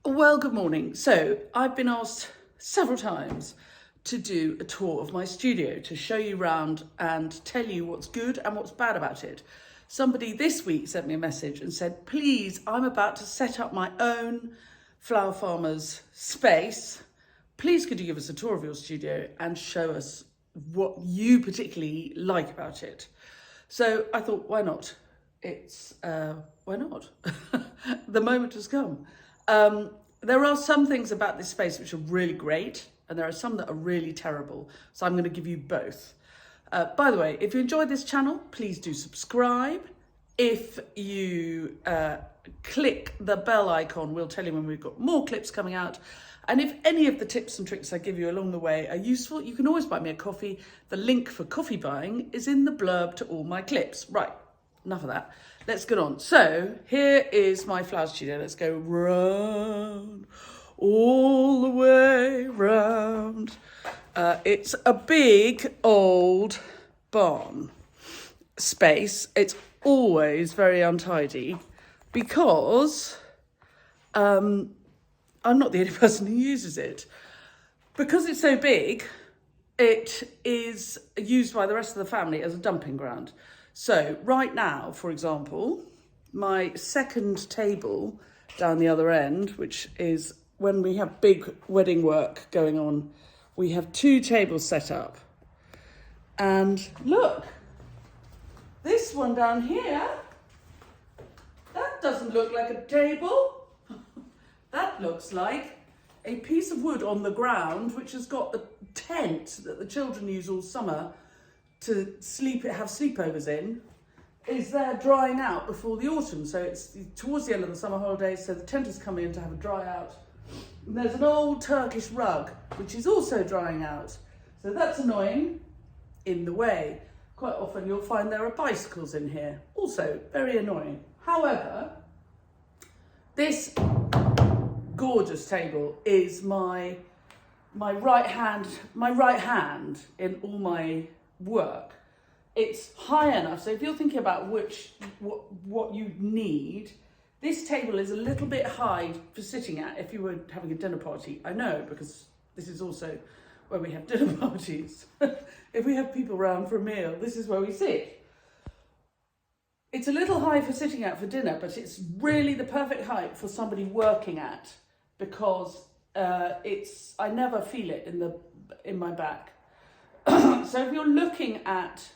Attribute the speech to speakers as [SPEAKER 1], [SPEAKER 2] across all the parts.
[SPEAKER 1] Well, good morning. So I've been asked several times to do a tour of my studio to show you around and tell you what's good and what's bad about it. Somebody this week sent me a message and said, please, I'm about to set up my own flower farmer's space. Please could you give us a tour of your studio and show us what you particularly like about it? So I thought, why not? Why not? The moment has come. There are some things about this space which are really great, and there are some that are really terrible. So I'm going to give you both. By the way, if you enjoyed this channel, please do subscribe. If you click the bell icon, we'll tell you when we've got more clips coming out. And if any of the tips and tricks I give you along the way are useful, you can always buy me a coffee. The link for coffee buying is in the blurb to all my clips. Right, enough of that. Let's get on. So here is my flower studio. Let's go round, all the way round. It's a big old barn space. It's always very untidy because I'm not the only person who uses it. Because it's so big, it is used by the rest of the family as a dumping ground. So right now, for example, my second table down the other end, which is when we have big wedding work going on, we have two tables set up. And look, this one down here, that doesn't look like a table. That looks like a piece of wood on the ground, which has got the tent that the children use all summer to have sleepovers in, is there drying out before the autumn. So it's towards the end of the summer holidays, so the tent is coming in to have a dry out. And there's an old Turkish rug, which is also drying out. So that's annoying, in the way. Quite often you'll find there are bicycles in here, also very annoying. However, this gorgeous table is my right hand in all my work. It's high enough, so if you're thinking about what you need, this table is a little bit high for sitting at if you were having a dinner party. I know, because this is also where we have dinner parties. If we have people around for a meal, this is where we sit. It's a little high for sitting at for dinner, but it's really the perfect height for somebody working at, because I never feel it in my back. So if you're looking at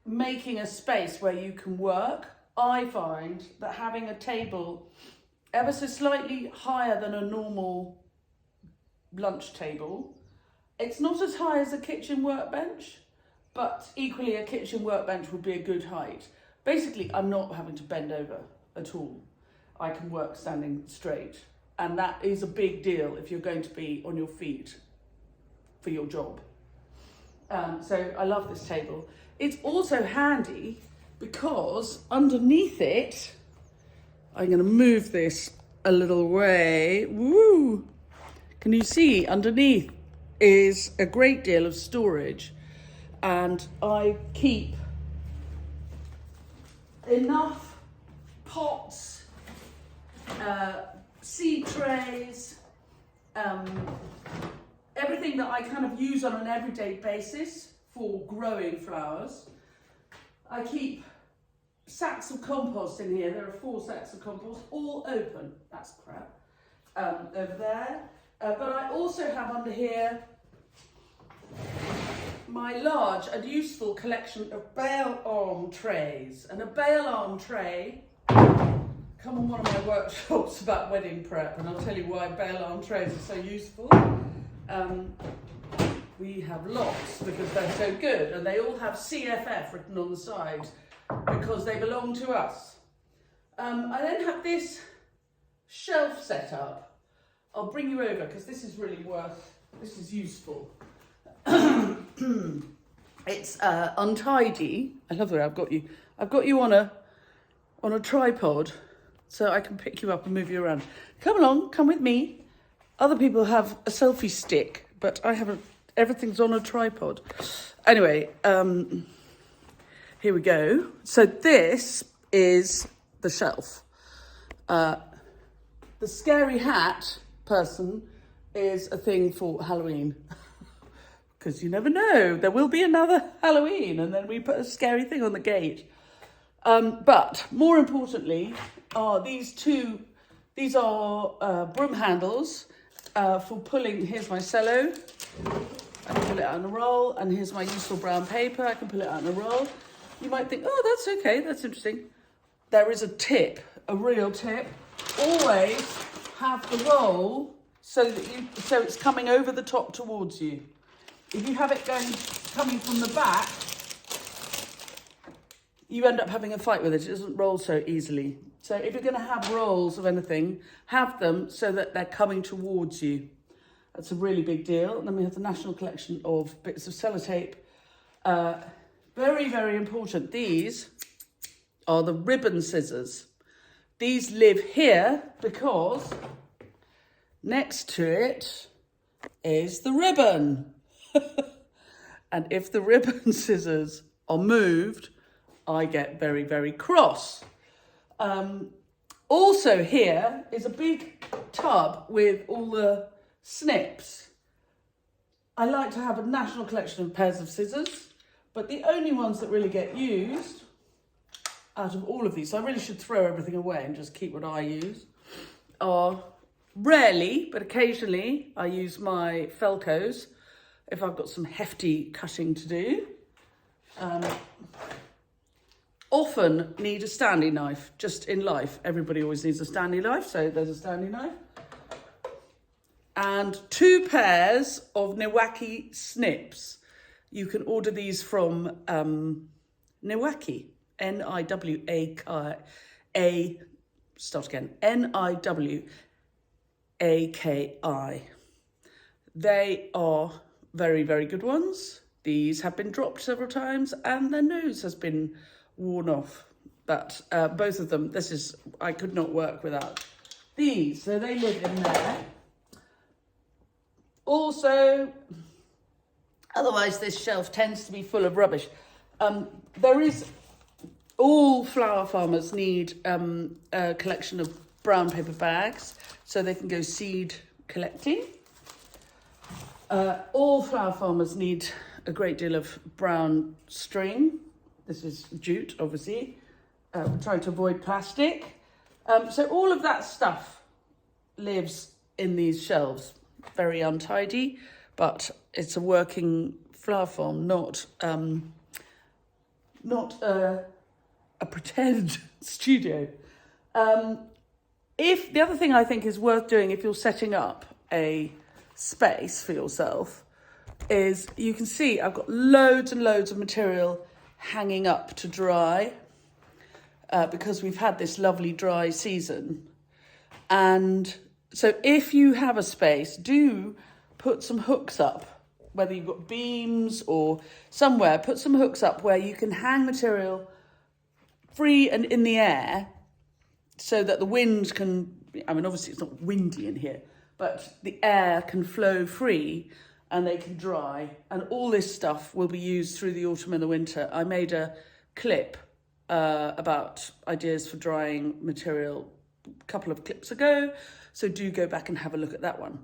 [SPEAKER 1] making a space where you can work, I find that having a table ever so slightly higher than a normal lunch table, it's not as high as a kitchen workbench, but equally a kitchen workbench would be a good height. Basically, I'm not having to bend over at all. I can work standing straight, and that is a big deal if you're going to be on your feet for your job. So I love this table. It's also handy because underneath it, I'm going to move this a little way. Woo! Can you see underneath is a great deal of storage, and I keep enough pots, seed trays, everything that I kind of use on an everyday basis for growing flowers. I keep sacks of compost in here. There are 4 sacks of compost, all open. That's crap. Over there. But I also have under here my large and useful collection of bale arm trays. And a bale arm tray, come on one of my workshops about wedding prep, and I'll tell you why bale arm trays are so useful. We have lots because they're so good, and they all have CFF written on the side because they belong to us. I then have this shelf set up. I'll bring you over because this is useful. It's untidy. I love the way I've got you. I've got you on a tripod so I can pick you up and move you around. Come along, come with me. Other people have a selfie stick, but I haven't. Everything's on a tripod. Anyway, here we go. So this is the shelf. The scary hat person is a thing for Halloween. Because you never know, there will be another Halloween and then we put a scary thing on the gate. But more importantly are these two. These are broom handles for pulling. Here's my cello. I can pull it out in a roll, and here's my useful brown paper. I can pull it out in a roll. You might think, oh, that's okay, that's interesting. There is a tip, a real tip. Always have the roll so it's coming over the top towards you. If you have it coming from the back, you end up having a fight with it. It doesn't roll so easily. So if you're going to have rolls of anything, have them so that they're coming towards you. That's a really big deal. And then we have the National Collection of bits of sellotape. Very, very important. These are the ribbon scissors. These live here because next to it is the ribbon. And if the ribbon scissors are moved, I get very, very cross. Also here is a big tub with all the snips. I like to have a national collection of pairs of scissors, but the only ones that really get used out of all of these, so I really should throw everything away and just keep what I use, are rarely, but occasionally, I use my Felcos if I've got some hefty cutting to do. Often need a Stanley knife, just in life. Everybody always needs a Stanley knife, so there's a Stanley knife. And 2 pairs of Niwaki snips. You can order these from Niwaki, Niwaki, start again, Niwaki. They are very, very good ones. These have been dropped several times and their nose has been worn off. But both of them, I could not work without these. So they live in there. Also, otherwise this shelf tends to be full of rubbish. All flower farmers need a collection of brown paper bags so they can go seed collecting. All flower farmers need a great deal of brown string. This is jute, obviously. We're trying to avoid plastic. So all of that stuff lives in these shelves. Very untidy, but it's a working flower farm, not a pretend studio. If the other thing I think is worth doing if you're setting up a space for yourself is, you can see I've got loads and loads of material hanging up to dry because we've had this lovely dry season. And so if you have a space, do put some hooks up, whether you've got beams or somewhere, put some hooks up where you can hang material free and in the air so that the wind can, obviously it's not windy in here, but the air can flow free and they can dry. And all this stuff will be used through the autumn and the winter. I made a clip about ideas for drying material a couple of clips ago, so do go back and have a look at that one.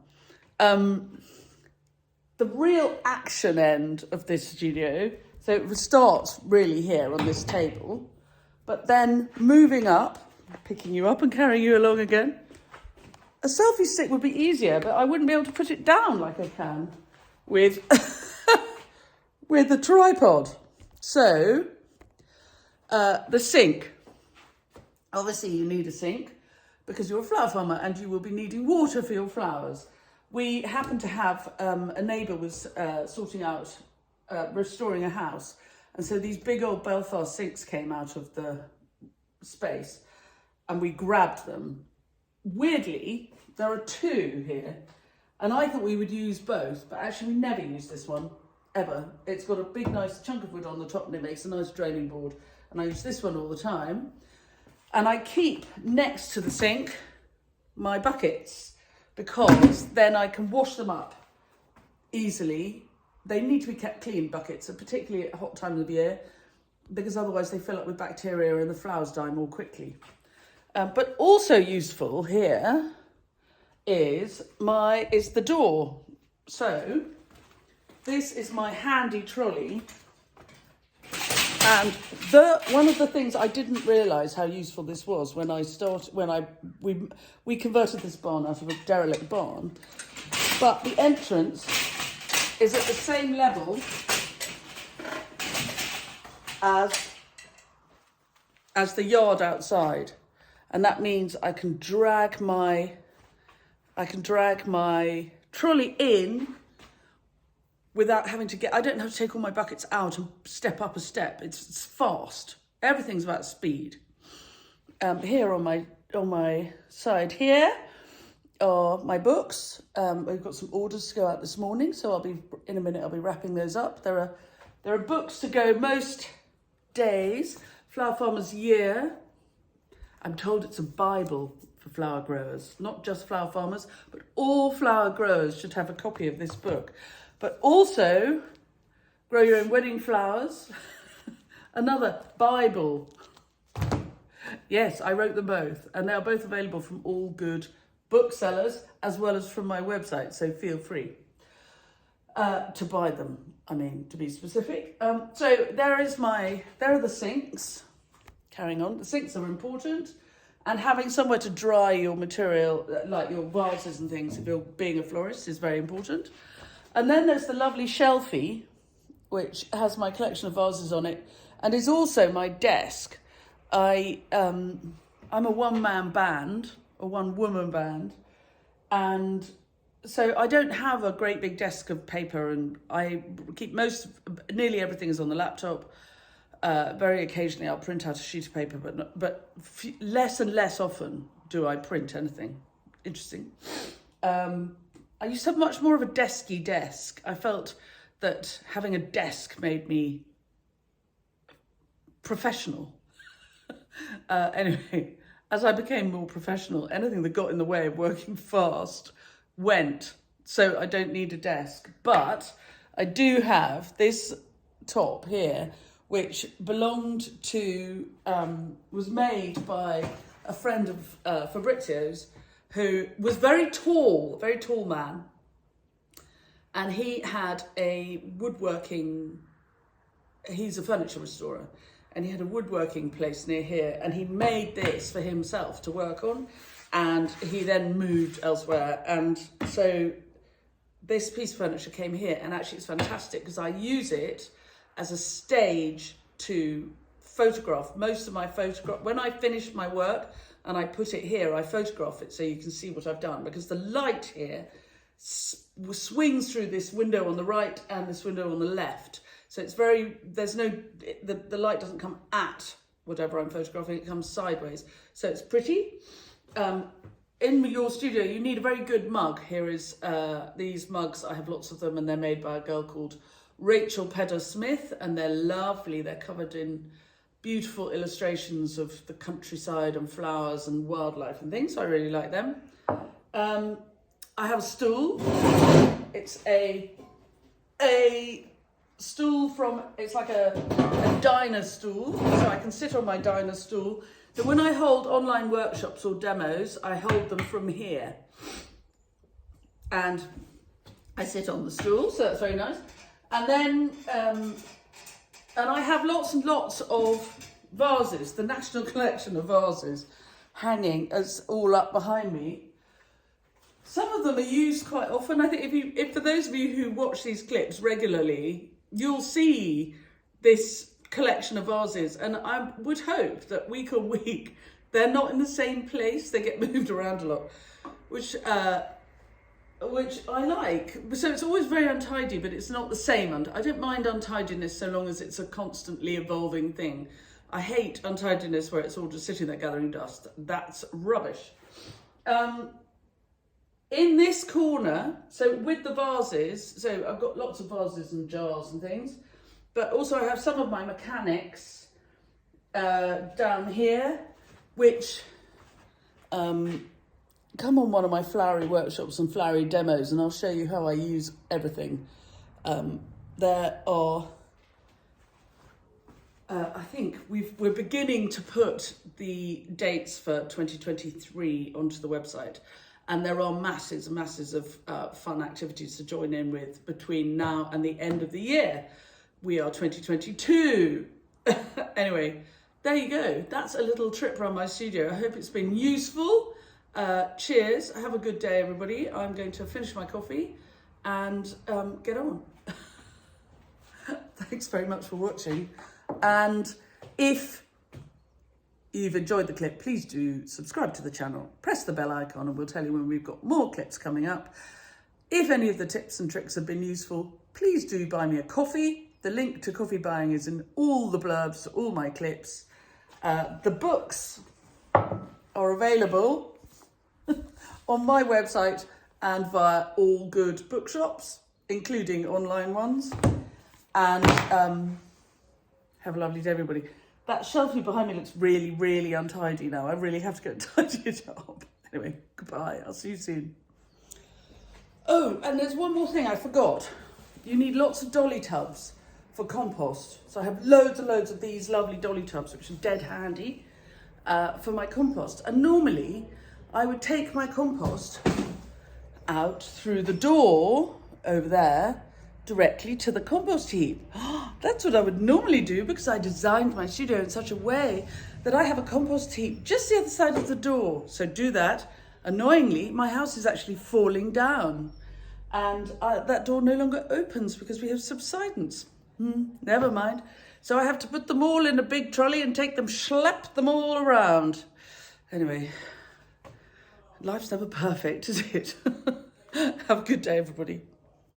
[SPEAKER 1] The real action end of this studio, so it starts really here on this table, but then moving up, picking you up and carrying you along again. A selfie stick would be easier, but I wouldn't be able to put it down like I can with, with the tripod. So, the sink. Obviously you need a sink because you're a flower farmer and you will be needing water for your flowers. We happen to have a neighbour was sorting out, restoring a house. And so these big old Belfast sinks came out of the space and we grabbed them. Weirdly, there are 2 here and I thought we would use both, but actually we never use this one, ever. It's got a big nice chunk of wood on the top and it makes a nice draining board. And I use this one all the time. And I keep next to the sink my buckets because then I can wash them up easily. They need to be kept clean, buckets, and particularly at hot times of year, because otherwise they fill up with bacteria and the flowers die more quickly. But also useful here is the door. So this is my handy trolley, and one of the things I didn't realise how useful this was when we converted this barn out of a derelict barn, but the entrance is at the same level as the yard outside, and that means I can drag my trolley in without having to I don't have to take all my buckets out and step up a step. It's fast. Everything's about speed. Here on my side here are my books. We've got some orders to go out this morning, so in a minute I'll be wrapping those up. There are books to go most days. Flower Farmers Year. I'm told it's a Bible for flower growers, not just flower farmers, but all flower growers should have a copy of this book. But also, Grow Your Own Wedding Flowers, another Bible. Yes, I wrote them both, and they are both available from all good booksellers as well as from my website, so feel free to buy them, to be specific. So there are the sinks. Carrying on, the sinks are important, and having somewhere to dry your material, like your vases and things, if you're being a florist, is very important. And then there's the lovely shelfie, which has my collection of vases on it, and is also my desk. I'm a one-man band, a one-woman band, and so I don't have a great big desk of paper, and I keep nearly everything is on the laptop. Very occasionally I'll print out a sheet of paper, but less and less often do I print anything interesting. I used to have much more of a desky desk. I felt that having a desk made me professional. Anyway, as I became more professional, anything that got in the way of working fast went. So I don't need a desk. But I do have this top here, which belonged to, was made by a friend of Fabrizio's, who was very tall man. And he had he's a furniture restorer, and he had a woodworking place near here, and he made this for himself to work on, and he then moved elsewhere. And so this piece of furniture came here, and actually it's fantastic because I use it as a stage to photograph most of my when I finish my work and I put it here, I photograph it so you can see what I've done, because the light here swings through this window on the right and this window on the left. So it's the light doesn't come at whatever I'm photographing, it comes sideways. So it's pretty. In your studio, you need a very good mug. Here is these mugs. I have lots of them, and they're made by a girl called Rachel Pedder Smith, and they're lovely. They're covered in beautiful illustrations of the countryside and flowers and wildlife and things. So I really like them. I have a stool. It's a stool it's like a diner stool, so I can sit on my diner stool. So when I hold online workshops or demos, I hold them from here. And I sit on the stool, so that's very nice. And then, and I have lots and lots of vases, the National Collection of Vases, hanging as all up behind me. Some of them are used quite often. I think if for those of you who watch these clips regularly, you'll see this collection of vases, and I would hope that week on week they're not in the same place. They get moved around a lot, which I like. So it's always very untidy, but it's not the same. I don't mind untidiness so long as it's a constantly evolving thing. I hate untidiness where it's all just sitting there gathering dust. That's rubbish. In this corner, so with the vases, so I've got lots of vases and jars and things, but also I have some of my mechanics down here, which come on one of my flowery workshops and flowery demos, and I'll show you how I use everything. There are I think we're beginning to put the dates for 2023 onto the website, and there are masses and masses of fun activities to join in with between now and the end of the year. We are 2022. Anyway, there you go. That's a little trip around my studio. I hope it's been useful. Cheers. Have a good day, everybody. I'm going to finish my coffee and get on. Thanks very much for watching. And if you've enjoyed the clip, please do subscribe to the channel, press the bell icon, and we'll tell you when we've got more clips coming up. If any of the tips and tricks have been useful, please do buy me a coffee. The link to coffee buying is in all the blurbs to all my clips. The books are available on my website and via all good bookshops, including online ones. And have a lovely day, everybody. That shelfie behind me looks really, really untidy now. I really have to go and tidy it up. Anyway, goodbye. I'll see you soon. Oh, and there's one more thing I forgot. You need lots of dolly tubs for compost. So I have loads and loads of these lovely dolly tubs, which are dead handy for my compost. And normally I would take my compost out through the door over there directly to the compost heap. That's what I would normally do because I designed my studio in such a way that I have a compost heap just the other side of the door. So do that. Annoyingly, my house is actually falling down and that door no longer opens because we have subsidence. Never mind. So I have to put them all in a big trolley and take them, schlep them all around. Anyway, life's never perfect, is it? Have a good day, everybody.